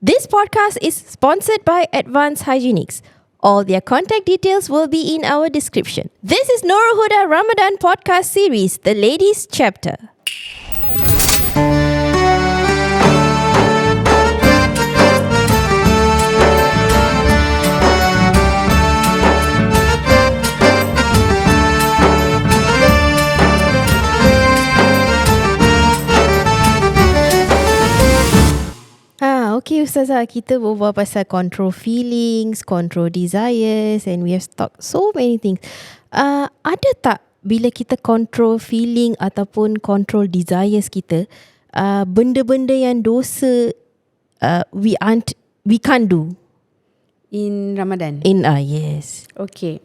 This podcast is sponsored by Advanced Hygienics. All their contact details will be in our description. This is Nurul Huda Ramadan podcast series, The Ladies Chapter. Okay Ustazah, kita berbual pasal control feelings, control desires, and we have talked so many things. Ada tak bila kita control feeling ataupun control desires kita, benda-benda yang dosa we can't do in Ramadan? Yes. Okay.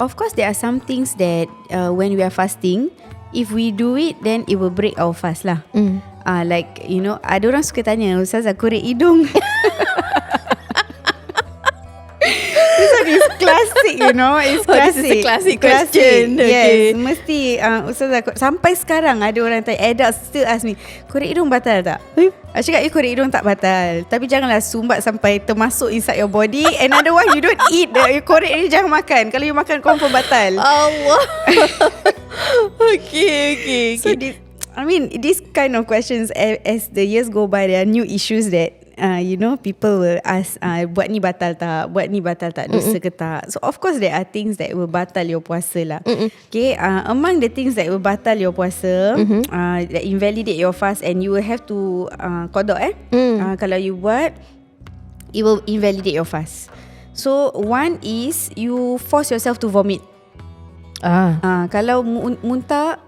Of course, there are some things that when we are fasting, if we do it, then it will break our fast lah. Like, you know, ada orang suka tanya, Ustazah, korek hidung. This one is classic, you know. It's classic. This is a classic question. Yes, mesti Ustazah, sampai sekarang ada orang tanya, adults still ask me, korek hidung batal tak? I cakap, korek hidung tak batal, tapi janganlah sumbat sampai termasuk inside your body. Another one, you don't eat the korek ni, jangan makan. Kalau you makan, confirm batal. Allah. Okay. So these kind of questions, as the years go by, there are new issues that people will ask, buat ni batal tak, dosa ke tak. So of course there are things that will batal your puasa lah. Okay, among the things that will batal your puasa, that invalidate your fast, and you will have to qada kalau you buat, it will invalidate your fast. So one is you force yourself to vomit. Kalau muntah,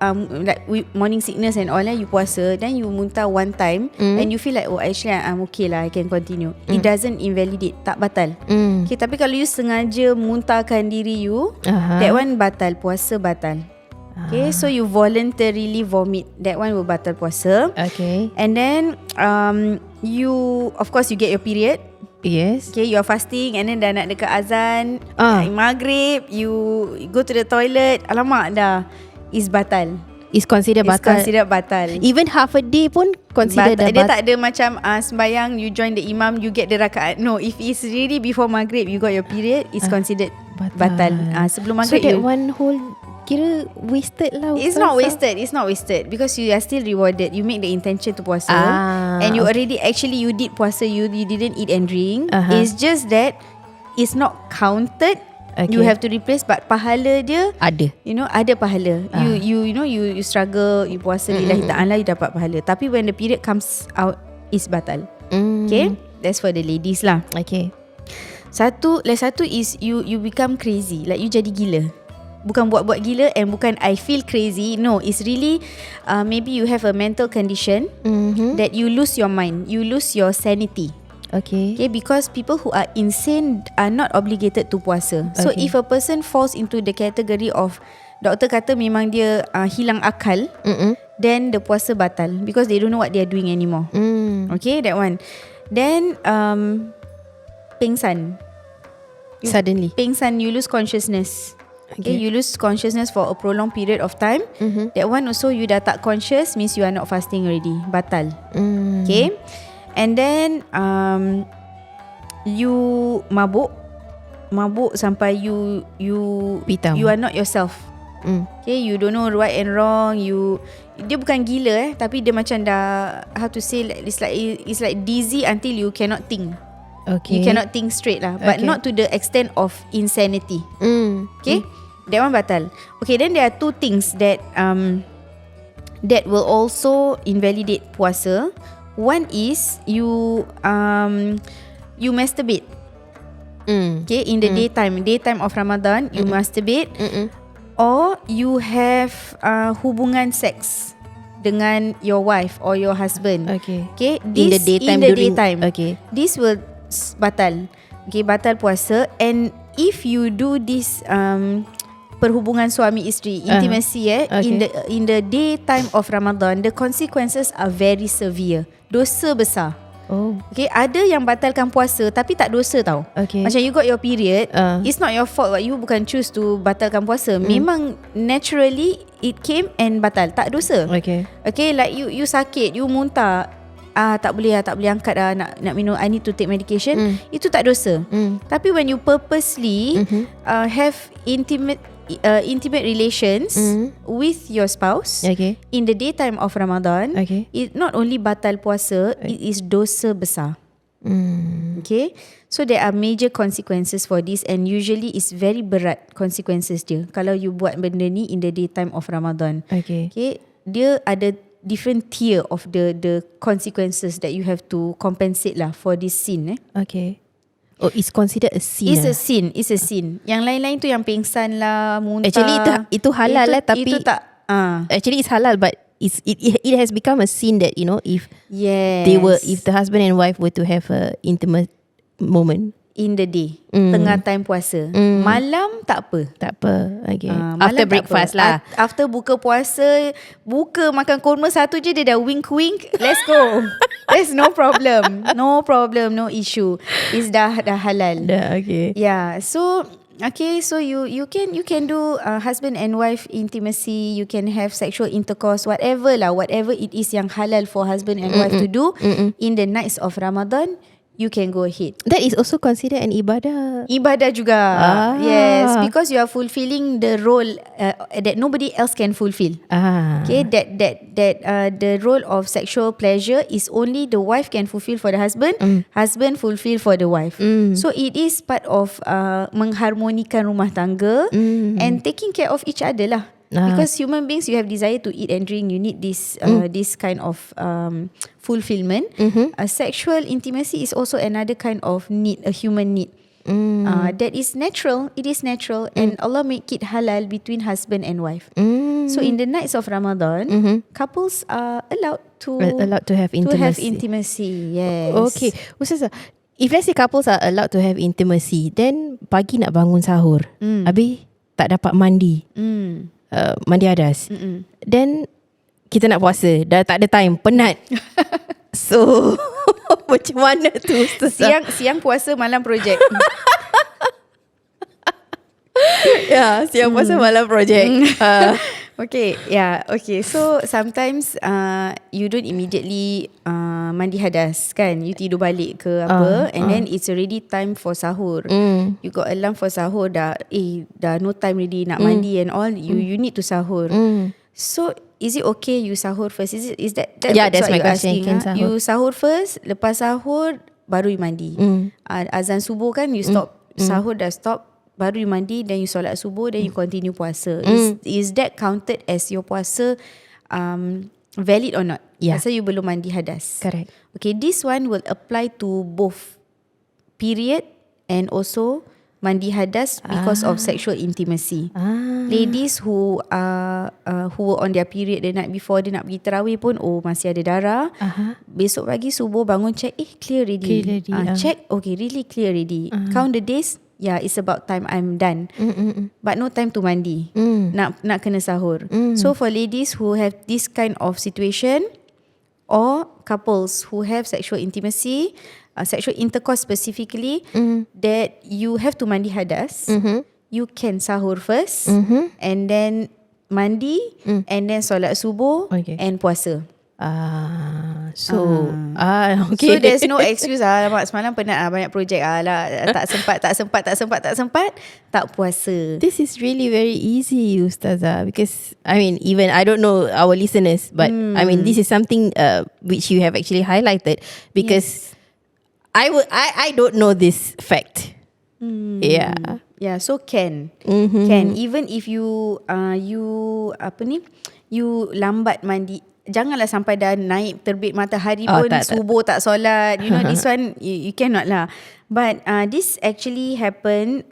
like morning sickness and all, you puasa, then you muntah one time, and you feel like, oh actually I'm okay lah, I can continue. It doesn't invalidate, tak batal. Okay, tapi kalau you sengaja muntahkan diri you, that one batal, puasa batal. Okay, so you voluntarily vomit, that one will batal puasa. Okay. And then you, of course, you get your period. Yes. Okay, you are fasting, and then dah nak dekat azan, maghrib, you go to the toilet, alamak dah, is batal. Is considered batal. Even half a day pun considered batal. Dia tak ada macam sembayang, you join the imam, you get the rakaat. No, if it's really before maghrib, you got your period, it's considered batal. Sebelum maghrib, so that one whole kira wasted lah. It's not wasted because you are still rewarded. You make the intention to puasa, and you already actually you did puasa, you didn't eat and drink. It's just that it's not counted. You have to replace, but pahala dia ada. You know, ada pahala. You struggle, you puasa lillahi ta'ala, you dapat pahala. Tapi when the period comes out, it's batal. Okay, that's for the ladies lah. Okay. Satu is you become crazy, like you jadi gila. Bukan buat-buat gila, and bukan I feel crazy. No, it's really maybe you have a mental condition that you lose your mind, you lose your sanity. Okay, because people who are insane are not obligated to puasa. So if a person falls into the category of, doktor kata memang dia hilang akal, then the puasa batal because they don't know what they are doing anymore. Okay, that one. Then pengsan. Suddenly pengsan, you lose consciousness. Okay, you lose consciousness for a prolonged period of time. That one also, you dah tak conscious, means you are not fasting already, batal. Okay, and then you mabuk sampai you are not yourself. Okay, you don't know right and wrong. Dia bukan gila tapi dia macam dah, how to say, it's like dizzy until you cannot think. Okay, you cannot think straight lah, but not to the extent of insanity. Okay, that one batal. Okay, then there are two things that that will also invalidate puasa. One is you masturbate. Okay, in the daytime of Ramadan, you masturbate, or you have hubungan seks dengan your wife or your husband. Okay, in the daytime. Okay, this will batal. Okay, batal puasa. And if you do this perhubungan suami isteri, intimacy in the daytime of Ramadan, the consequences are very severe. Dosa besar. Okay, ada yang batalkan puasa tapi tak dosa tau. Macam you got your period, it's not your fault. You bukan choose to batalkan puasa. Memang naturally it came and batal, tak dosa. Okay, like you sakit, you muntah, tak boleh angkat nak minum, I need to take medication, itu tak dosa. Tapi when you purposely have intimate relations with your spouse in the daytime of Ramadan, it not only batal puasa, it is dosa besar. Okay, so there are major consequences for this, and usually it's very berat consequences dia kalau you buat benda ni in the daytime of Ramadan. Okay, dia ada different tier of the consequences that you have to compensate lah for this sin. Okay. Oh, it's considered a sin. It's a sin. Yang lain-lain tu yang pingsan lah, muntah. Actually itu halal lah, tapi itu tak. Actually it's halal, but it has become a sin that, you know, if the husband and wife were to have a intimate moment in the day, tengah time puasa, malam tak apa. Okay. After breakfast lah. After buka puasa, makan kurma satu je, dia dah wink, let's go. There's no problem, no issue. It's dah halal. Okay. Yeah, so you can do husband and wife intimacy, you can have sexual intercourse, whatever it is yang halal for husband and wife to do in the nights of Ramadan, you can go ahead. That is also considered an ibadah. Ibadah juga. Yes, because you are fulfilling the role that nobody else can fulfill. Okay, that the role of sexual pleasure is only the wife can fulfill for the husband, husband fulfill for the wife. So it is part of mengharmonikan rumah tangga and taking care of each other lah. Because human beings, you have desire to eat and drink, you need this kind of fulfillment. Sexual intimacy is also another kind of need, a human need. That is natural. It is natural, and Allah make it halal between husband and wife. So in the nights of Ramadan, couples are allowed to have intimacy. Yes. Okay, Ustazah, if let's say couples are allowed to have intimacy, then pagi nak bangun sahur, habis tak dapat mandi, mandi hadas, then kita nak puasa, dah tak ada time, penat. So macam mana tu Ustazah? Siang puasa, malam projek. Ya, siang puasa, malam projek. Okay. So sometimes you don't immediately mandi hadas kan, you tidur balik ke apa, and then it's already time for sahur. You got alarm for sahur, dah no time already nak mandi and all, you need to sahur. So is it okay you sahur first? Is that that's what my you question. asking? You sahur first, lepas sahur baru you mandi. Azan subuh kan, you stop sahur, dah stop, baru you mandi, then you solat subuh, then you continue puasa. Is that counted as your puasa valid or not? Pasal you belum mandi hadas. Correct. Okay, this one will apply to both period and also mandi hadas because of sexual intimacy. Ladies who were on their period the night before, dia nak pergi tarawih pun, masih ada darah. Besok pagi subuh bangun check, clear already. Check, okay, really clear already. Count the days, it's about time I'm done. But no time to mandi. Nak kena sahur. So for ladies who have this kind of situation, or couples who have sexual intimacy, sexual intercourse specifically, that you have to mandi hadas, you can sahur first, and then mandi, and then solat subuh, and puasa. Okay. So there's no excuse, alamak semalam penat, banyak projek, tak sempat, tak puasa. This is really very easy, Ustazah, because I mean, even I don't know our listeners, but I mean, this is something which you have actually highlighted, because I don't know this fact. Yeah, so can even if you lambat mandi, janganlah sampai dah naik terbit matahari pun subuh tak solat. You know, this one you cannot lah. But this actually happened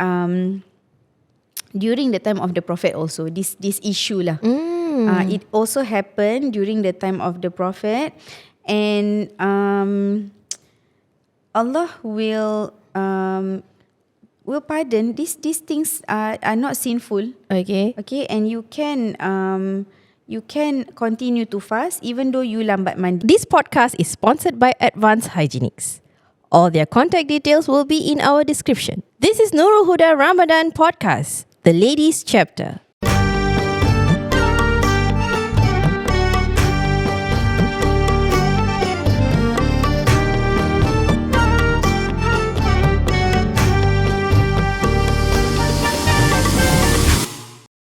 during the time of the Prophet also. This issue lah. It also happened during the time of the Prophet, and Allah will pardon. These things are not sinful. Okay, and you can continue to fast even though you lambat mandi. This podcast is sponsored by Advanced Hygienics. All their contact details will be in our description. This is Nurul Huda Ramadan Podcast, the ladies chapter.